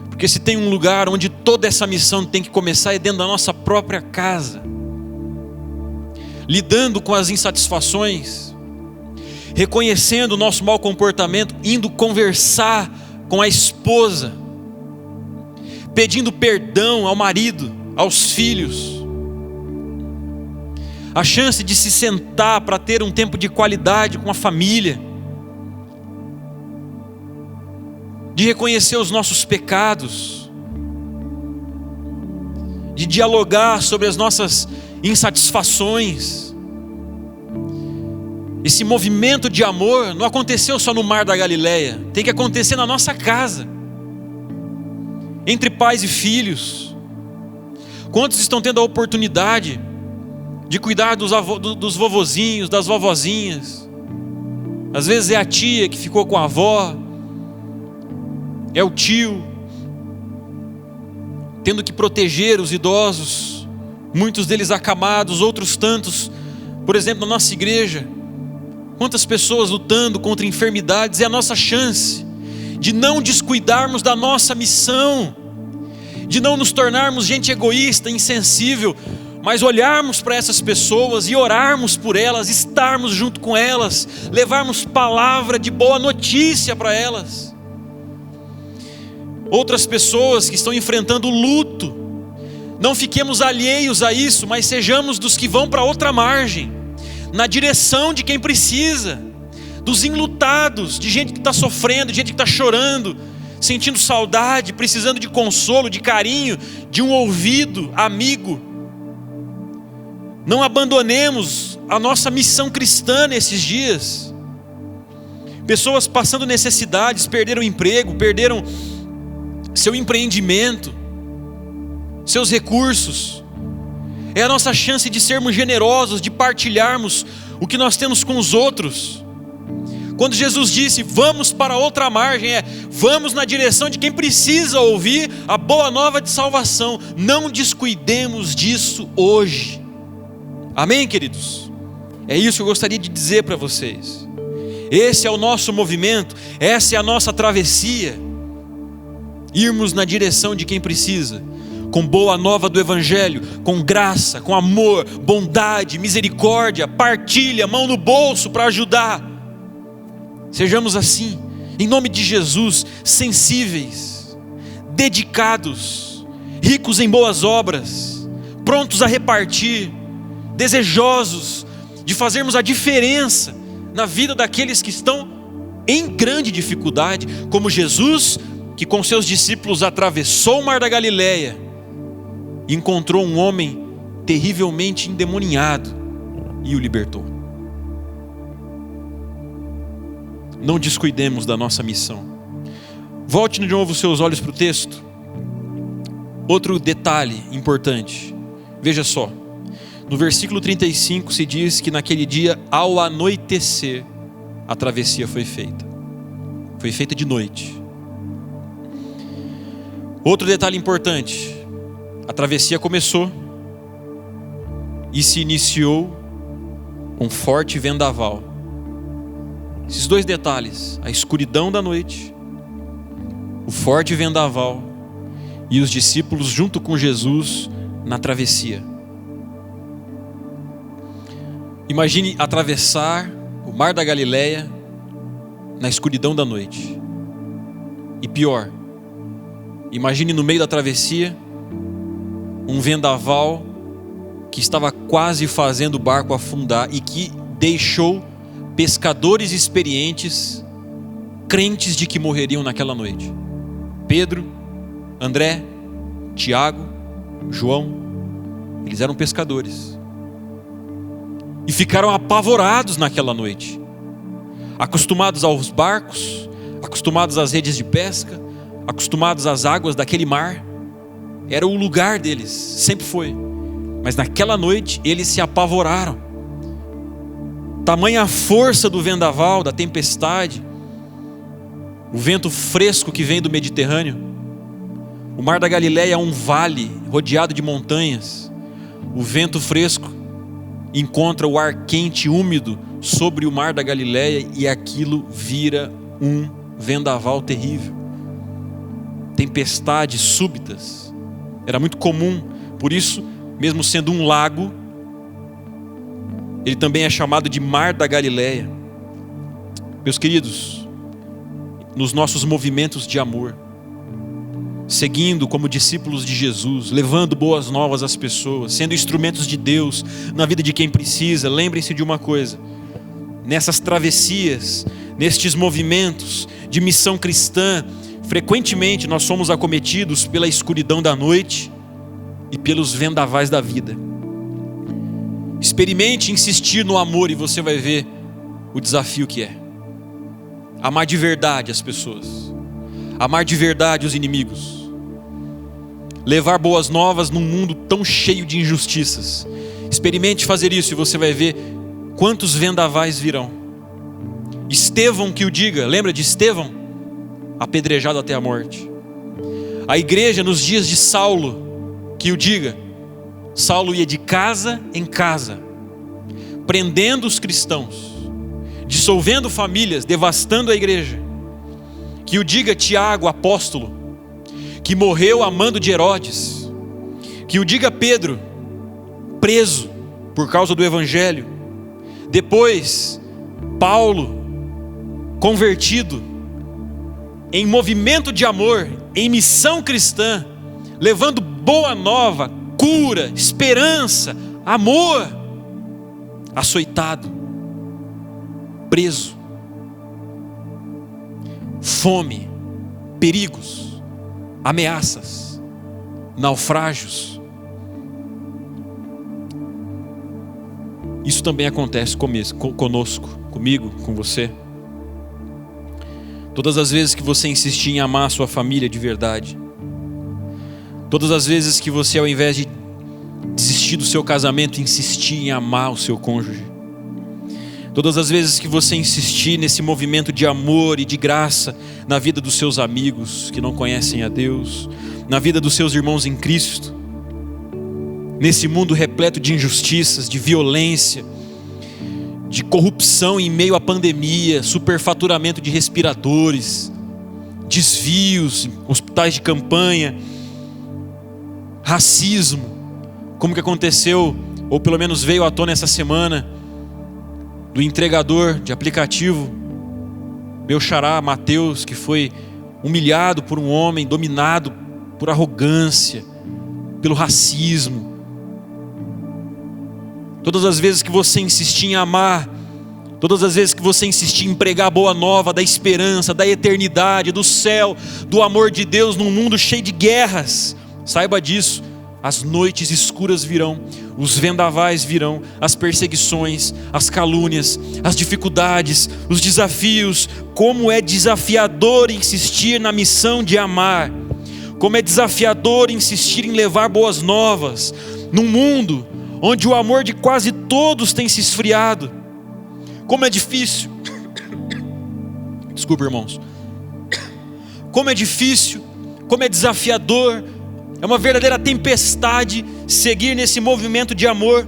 Porque se tem um lugar onde toda essa missão tem que começar, é dentro da nossa própria casa, lidando com as insatisfações, reconhecendo o nosso mau comportamento, indo conversar com a esposa, pedindo perdão ao marido, aos filhos, a chance de se sentar para ter um tempo de qualidade com a família, de reconhecer os nossos pecados, de dialogar sobre as nossas insatisfações. Esse movimento de amor não aconteceu só no Mar da Galileia, tem que acontecer na nossa casa, entre pais e filhos. Quantos estão tendo a oportunidade de cuidar dos vovozinhos, das vovozinhas, Às vezes é a tia que ficou com a avó, é o tio, tendo que proteger os idosos, muitos deles acamados, outros tantos, por exemplo, na nossa igreja, quantas pessoas lutando contra enfermidades. É a nossa chance de não descuidarmos da nossa missão, de não nos tornarmos gente egoísta, insensível, mas olharmos para essas pessoas e orarmos por elas, estarmos junto com elas, levarmos palavra de boa notícia para elas. Outras pessoas que estão enfrentando luto, não fiquemos alheios a isso, mas sejamos dos que vão para outra margem, na direção de quem precisa, dos enlutados, de gente que está sofrendo, de gente que está chorando, sentindo saudade, precisando de consolo, de carinho, de um ouvido amigo. Não abandonemos a nossa missão cristã nesses dias. Pessoas passando necessidades, perderam emprego, perderam seu empreendimento, seus recursos. É a nossa chance de sermos generosos, de partilharmos o que nós temos com os outros. Quando Jesus disse, vamos para outra margem, vamos na direção de quem precisa ouvir a boa nova de salvação. Não descuidemos disso hoje. Amém, queridos? É isso que eu gostaria de dizer para vocês. Esse é o nosso movimento, essa é a nossa travessia. Irmos na direção de quem precisa, com boa nova do Evangelho, com graça, com amor, bondade, misericórdia, partilha, mão no bolso para ajudar. Sejamos assim, em nome de Jesus, sensíveis, dedicados, ricos em boas obras, prontos a repartir, desejosos de fazermos a diferença na vida daqueles que estão em grande dificuldade, como Jesus, que com seus discípulos atravessou o mar da Galileia e encontrou um homem terrivelmente endemoniado e o libertou. Não descuidemos da nossa missão. Volte de novo os seus olhos para o texto. Outro detalhe importante, veja só. No versículo 35 se diz que naquele dia, ao anoitecer, a travessia foi feita. Foi feita de noite. Outro detalhe importante, a travessia começou e se iniciou um forte vendaval. Esses dois detalhes, a escuridão da noite, o forte vendaval e os discípulos junto com Jesus na travessia. Imagine atravessar o mar da Galileia na escuridão da noite. E pior, imagine no meio da travessia um vendaval que estava quase fazendo o barco afundar e que deixou pescadores experientes, crentes de que morreriam naquela noite. Pedro, André, Tiago, João, eles eram pescadores. E ficaram apavorados naquela noite. Acostumados aos barcos, acostumados às redes de pesca, acostumados às águas daquele mar. Era o lugar deles, sempre foi. Mas naquela noite eles se apavoraram. Tamanha a força do vendaval, da tempestade, o vento fresco que vem do Mediterrâneo. O mar da Galileia é um vale rodeado de montanhas. O vento fresco encontra o ar quente e úmido sobre o mar da Galileia e aquilo vira um vendaval terrível. Tempestades súbitas. Era muito comum, por isso, mesmo sendo um lago, ele também é chamado de Mar da Galileia. Meus queridos, nos nossos movimentos de amor, seguindo como discípulos de Jesus, levando boas novas às pessoas, sendo instrumentos de Deus na vida de quem precisa, lembrem-se de uma coisa: nessas travessias, nestes movimentos de missão cristã, frequentemente nós somos acometidos pela escuridão da noite e pelos vendavais da vida. Experimente insistir no amor e você vai ver o desafio que é. Amar de verdade as pessoas, amar de verdade os inimigos, levar boas novas num mundo tão cheio de injustiças. Experimente fazer isso e você vai ver quantos vendavais virão. Estevão que o diga. Lembra de Estevão? Apedrejado até a morte. A igreja nos dias de Saulo que o diga. Saulo ia de casa em casa, prendendo os cristãos, dissolvendo famílias, devastando a igreja. Que o diga Tiago, apóstolo, que morreu a mando de Herodes. Que o diga Pedro, preso por causa do evangelho. Depois Paulo, convertido em movimento de amor, em missão cristã, levando boa nova, cura, esperança, amor. Açoitado, preso, fome, perigos, ameaças, naufrágios. Isso também acontece conosco, comigo, com você. Todas as vezes que você insistir em amar a sua família de verdade, todas as vezes que você, ao invés de desistir do seu casamento, insistir em amar o seu cônjuge, todas as vezes que você insistir nesse movimento de amor e de graça na vida dos seus amigos que não conhecem a Deus, na vida dos seus irmãos em Cristo, nesse mundo repleto de injustiças, de violência, de corrupção em meio à pandemia, superfaturamento de respiradores, desvios, hospitais de campanha, racismo, como que aconteceu, ou pelo menos veio à tona essa semana, do entregador de aplicativo, meu xará Mateus, que foi humilhado por um homem, dominado por arrogância, pelo racismo. Todas as vezes que você insistir em amar, todas as vezes que você insistir em pregar a boa nova da esperança, da eternidade, do céu, do amor de Deus num mundo cheio de guerras, saiba disso, as noites escuras virão, os vendavais virão, as perseguições, as calúnias, as dificuldades, os desafios. Como é desafiador insistir na missão de amar, como é desafiador insistir em levar boas novas, num mundo onde o amor de quase todos tem se esfriado. Como é difícil, desculpa irmãos, como é difícil, como é desafiador, é uma verdadeira tempestade seguir nesse movimento de amor,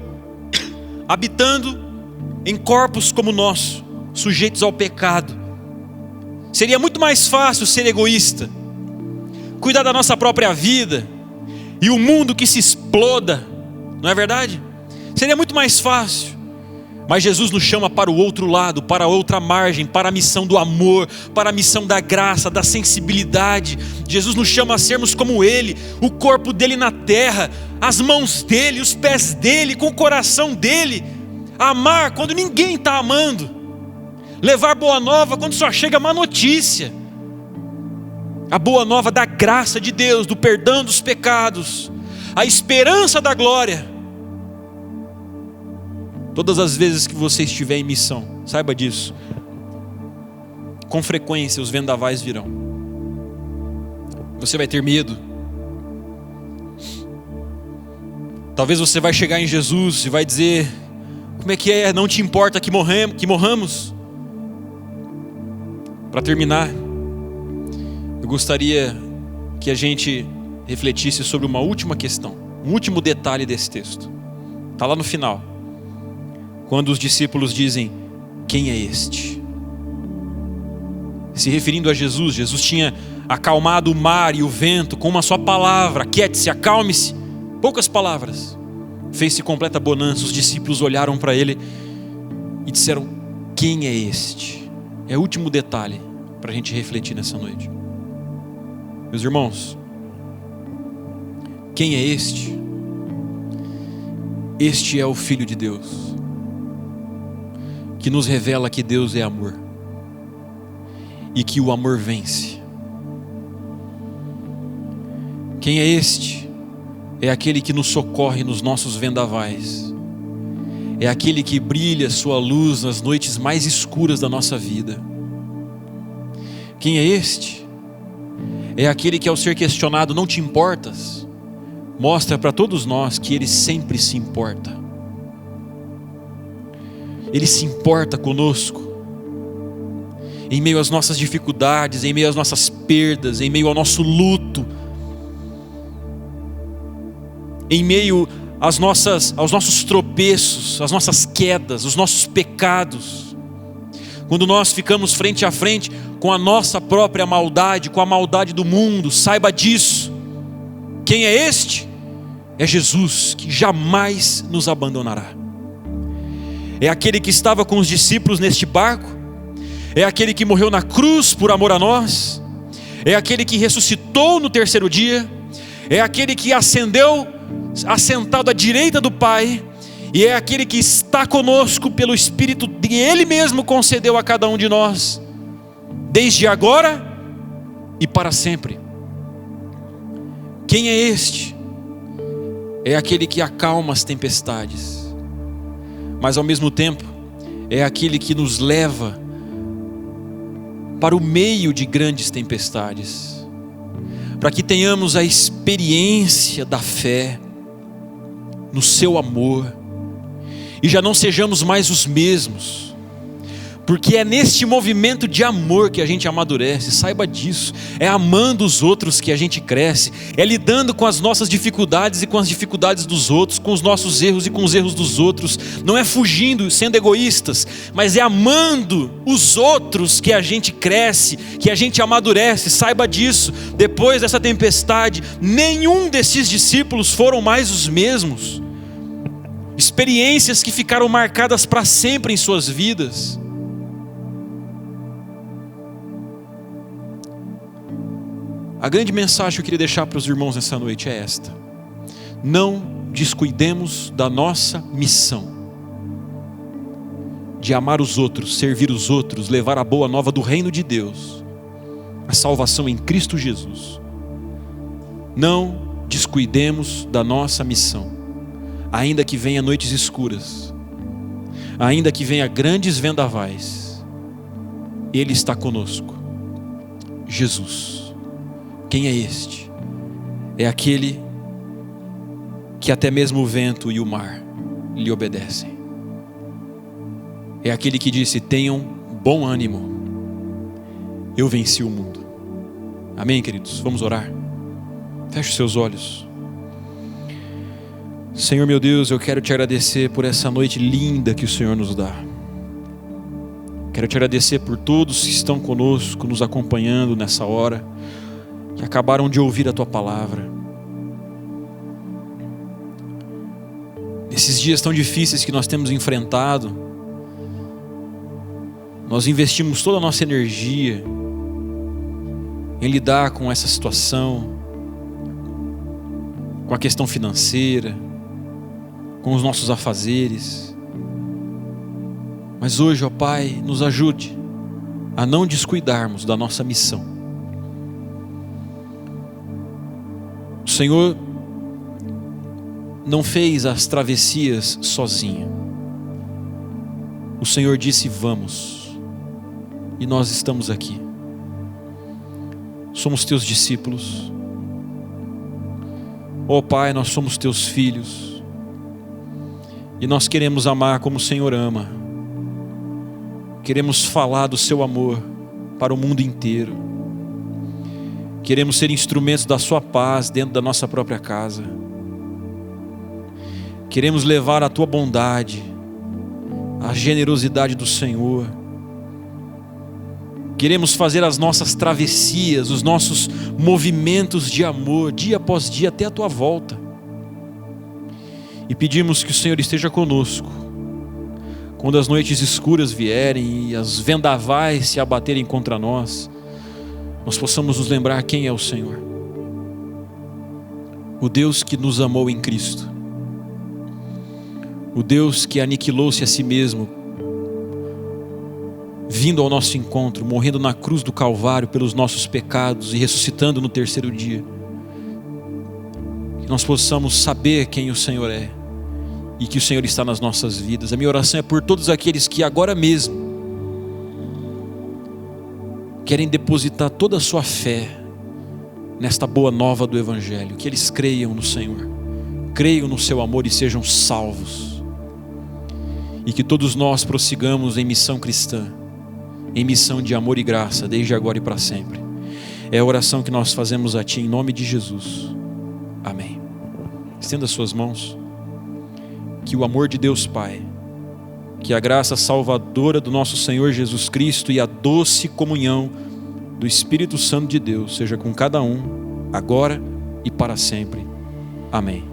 habitando em corpos como o nosso, sujeitos ao pecado. Seria muito mais fácil ser egoísta, cuidar da nossa própria vida, e o mundo que se exploda, não é verdade? Seria muito mais fácil. Mas Jesus nos chama para o outro lado, para a outra margem, para a missão do amor, para a missão da graça, da sensibilidade. Jesus nos chama a sermos como Ele, o corpo dEle na terra, as mãos dEle, os pés dEle, com o coração dEle. Amar quando ninguém está amando, levar boa nova quando só chega má notícia. A boa nova da graça de Deus, do perdão dos pecados, a esperança da glória. Todas as vezes que você estiver em missão, saiba disso, com frequência os vendavais virão. Você vai ter medo. Talvez você vai chegar em Jesus e vai dizer: como é que é? Não te importa que morramos? Para terminar, eu gostaria que a gente refletisse sobre uma última questão, um último detalhe desse texto. Está lá no final, quando os discípulos dizem: quem é este? Se referindo a Jesus, Jesus tinha acalmado o mar e o vento com uma só palavra: aquiete-se, acalme-se. Poucas palavras, fez-se completa bonança. Os discípulos olharam para ele e disseram: quem é este? É o último detalhe para a gente refletir nessa noite. Meus irmãos, quem é este? Este é o Filho de Deus, que nos revela que Deus é amor e que o amor vence. Quem é este? É aquele que nos socorre nos nossos vendavais, é aquele que brilha sua luz nas noites mais escuras da nossa vida. Quem é este? É aquele que, ao ser questionado, não te importas, mostra para todos nós que Ele sempre se importa. Ele se importa conosco. em meio às nossas dificuldades, em meio às nossas perdas, em meio ao nosso luto, em meio aos nossos tropeços, às nossas quedas, os nossos pecados. Quando nós ficamos frente a frente com a nossa própria maldade, com a maldade do mundo, saiba disso. Quem é este? É Jesus, que jamais nos abandonará. É aquele que estava com os discípulos neste barco, é aquele que morreu na cruz por amor a nós, é aquele que ressuscitou no terceiro dia, é aquele que ascendeu, assentado à direita do Pai, e é aquele que está conosco pelo Espírito que Ele mesmo concedeu a cada um de nós, desde agora e para sempre. Quem é este? É aquele que acalma as tempestades, mas ao mesmo tempo é aquele que nos leva para o meio de grandes tempestades, para que tenhamos a experiência da fé no seu amor e já não sejamos mais os mesmos, porque é neste movimento de amor que a gente amadurece. Saiba disso. É amando os outros que a gente cresce, é lidando com as nossas dificuldades e com as dificuldades dos outros, com os nossos erros e com os erros dos outros. Não é fugindo, sendo egoístas, mas é amando os outros que a gente cresce, que a gente amadurece. Saiba disso. Depois dessa tempestade, nenhum desses discípulos foram mais os mesmos. Experiências que ficaram marcadas para sempre em suas vidas. A grande mensagem que eu queria deixar para os irmãos nessa noite é esta: não descuidemos da nossa missão de amar os outros, servir os outros, levar a boa nova do reino de Deus, a salvação em Cristo Jesus. Não descuidemos da nossa missão, ainda que venha noites escuras, ainda que venha grandes vendavais, Ele está conosco. Jesus. Quem é este? É aquele que até mesmo o vento e o mar lhe obedecem. É aquele que disse: tenham bom ânimo, eu venci o mundo. Amém, queridos? Vamos orar. Feche os seus olhos. Senhor meu Deus, eu quero te agradecer por essa noite linda que o Senhor nos dá. Quero te agradecer por todos que estão conosco, nos acompanhando nessa hora, que acabaram de ouvir a Tua palavra. Nesses dias tão difíceis que nós temos enfrentado, nós investimos toda a nossa energia em lidar com essa situação, com a questão financeira, com os nossos afazeres. Mas hoje, ó Pai, nos ajude a não descuidarmos da nossa missão. O Senhor não fez as travessias sozinho. O Senhor disse: vamos. E nós estamos aqui. Somos Teus discípulos. Ó Pai, nós somos Teus filhos. E nós queremos amar como o Senhor ama. Queremos falar do Seu amor para o mundo inteiro. Queremos ser instrumentos da Sua paz dentro da nossa própria casa. Queremos levar a Tua bondade, a generosidade do Senhor. Queremos fazer as nossas travessias, os nossos movimentos de amor, dia após dia, até a Tua volta. E pedimos que o Senhor esteja conosco, quando as noites escuras vierem e as vendavais se abaterem contra nós, nós possamos nos lembrar quem é o Senhor. O Deus que nos amou em Cristo. O Deus que aniquilou-se a si mesmo, vindo ao nosso encontro, morrendo na cruz do Calvário pelos nossos pecados e ressuscitando no terceiro dia. Que nós possamos saber quem o Senhor é e que o Senhor está nas nossas vidas. A minha oração é por todos aqueles que agora mesmo querem depositar toda a sua fé nesta boa nova do Evangelho, que eles creiam no Senhor, creiam no Seu amor e sejam salvos. E que todos nós prossigamos em missão cristã, em missão de amor e graça, desde agora e para sempre. É a oração que nós fazemos a Ti em nome de Jesus. Amém. Estenda suas mãos. Que o amor de Deus Pai, que a graça salvadora do nosso Senhor Jesus Cristo e a doce comunhão do Espírito Santo de Deus seja com cada um, agora e para sempre. Amém.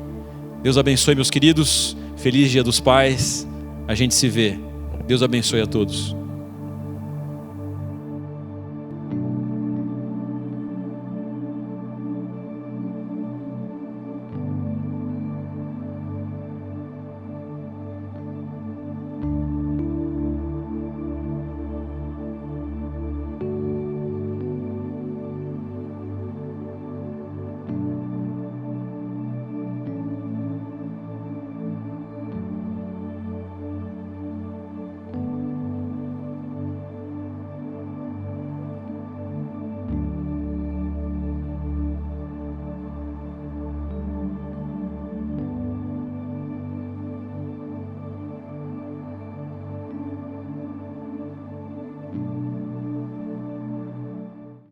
Deus abençoe, meus queridos. Feliz Dia dos Pais. A gente se vê. Deus abençoe a todos.